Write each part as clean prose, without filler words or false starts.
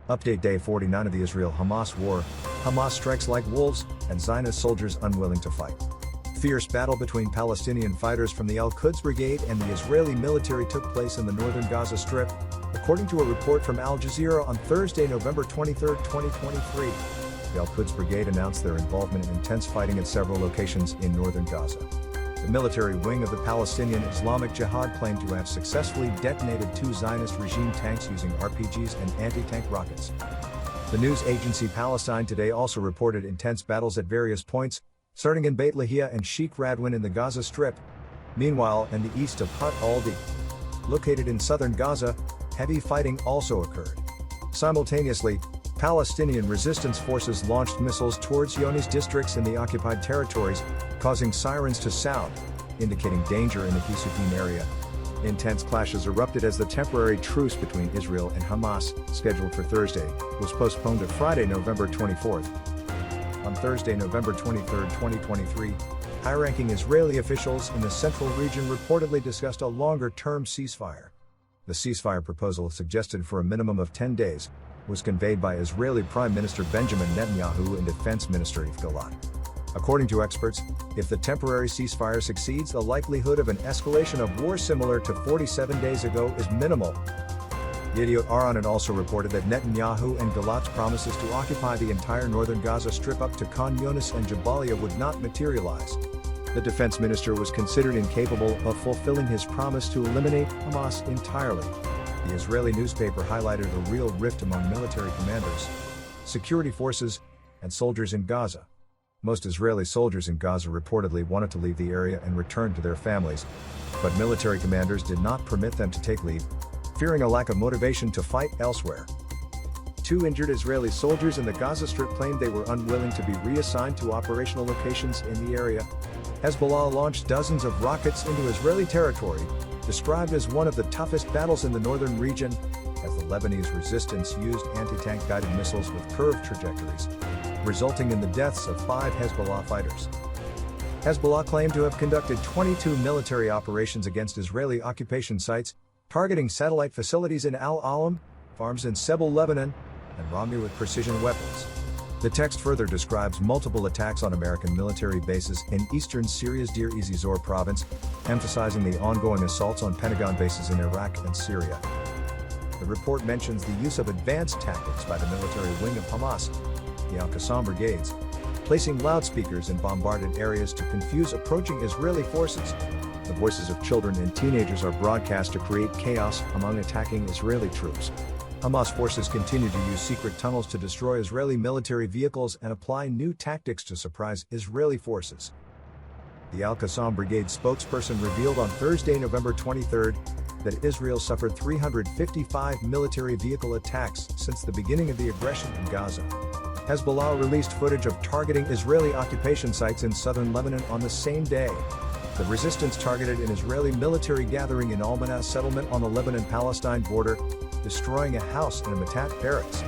Update Day 49 of the Israel-Hamas war. Hamas strikes like wolves, and Zionist soldiers unwilling to fight. Fierce battle between Palestinian fighters from the Al-Quds Brigade and the Israeli military took place in the northern Gaza Strip, according to a report from Al Jazeera on Thursday, November 23, 2023. The Al-Quds Brigade announced their involvement in intense fighting at several locations in northern Gaza. The military wing of the Palestinian Islamic Jihad claimed to have successfully detonated 2 Zionist regime tanks using RPGs and anti-tank rockets. The news agency Palestine Today also reported intense battles at various points, starting in Beit Lahia and Sheikh Radwan in the Gaza Strip. Meanwhile, in the east of Hat al-Di, located in southern Gaza, heavy fighting also occurred. Simultaneously, Palestinian resistance forces launched missiles towards Yonis districts in the occupied territories, causing sirens to sound, indicating danger in the Kisufim area. Intense clashes erupted as the temporary truce between Israel and Hamas, scheduled for Thursday, was postponed to Friday, November 24th. On Thursday, November 23, 2023, high-ranking Israeli officials in the central region reportedly discussed a longer-term ceasefire. The ceasefire proposal, suggested for a minimum of 10 days, was conveyed by Israeli Prime Minister Benjamin Netanyahu and Defense Minister Yoav Gallant. According to experts, if the temporary ceasefire succeeds, the likelihood of an escalation of war similar to 47 days ago is minimal. Yediot Ahronon also reported that Netanyahu and Gallant's promises to occupy the entire northern Gaza Strip up to Khan Younis and Jabalia would not materialize. The defense minister was considered incapable of fulfilling his promise to eliminate Hamas entirely. The Israeli newspaper highlighted a real rift among military commanders, security forces, and soldiers in Gaza. Most Israeli soldiers in Gaza reportedly wanted to leave the area and return to their families, but military commanders did not permit them to take leave, fearing a lack of motivation to fight elsewhere. 2 injured Israeli soldiers in the Gaza Strip claimed they were unwilling to be reassigned to operational locations in the area. Hezbollah launched dozens of rockets into Israeli territory, described as one of the toughest battles in the northern region, as the Lebanese resistance used anti-tank guided missiles with curved trajectories, resulting in the deaths of 5 Hezbollah fighters. Hezbollah claimed to have conducted 22 military operations against Israeli occupation sites, targeting satellite facilities in Al-Alam, farms in Sebel, Lebanon, and Ramni with precision weapons. The text further describes multiple attacks on American military bases in eastern Syria's Deir ez-Zor province, emphasizing the ongoing assaults on Pentagon bases in Iraq and Syria. The report mentions the use of advanced tactics by the military wing of Hamas, the Al-Qassam brigades, placing loudspeakers in bombarded areas to confuse approaching Israeli forces. The voices of children and teenagers are broadcast to create chaos among attacking Israeli troops. Hamas forces continue to use secret tunnels to destroy Israeli military vehicles and apply new tactics to surprise Israeli forces. The Al-Qassam Brigade spokesperson revealed on Thursday, November 23, that Israel suffered 355 military vehicle attacks since the beginning of the aggression in Gaza. Hezbollah released footage of targeting Israeli occupation sites in southern Lebanon on the same day. The resistance targeted an Israeli military gathering in Al-Manah settlement on the Lebanon-Palestine border, destroying a house and a Matat barracks.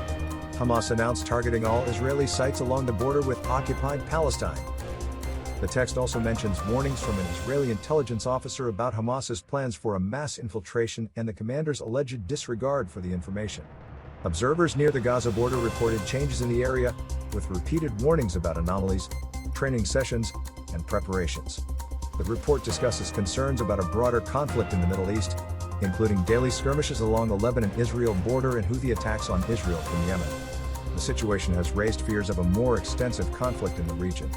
Hamas announced targeting all Israeli sites along the border with occupied Palestine. The text also mentions warnings from an Israeli intelligence officer about Hamas's plans for a mass infiltration and the commander's alleged disregard for the information. Observers near the Gaza border reported changes in the area, with repeated warnings about anomalies, training sessions, and preparations. The report discusses concerns about a broader conflict in the Middle East, including daily skirmishes along the Lebanon-Israel border and Houthi attacks on Israel from Yemen. The situation has raised fears of a more extensive conflict in the region.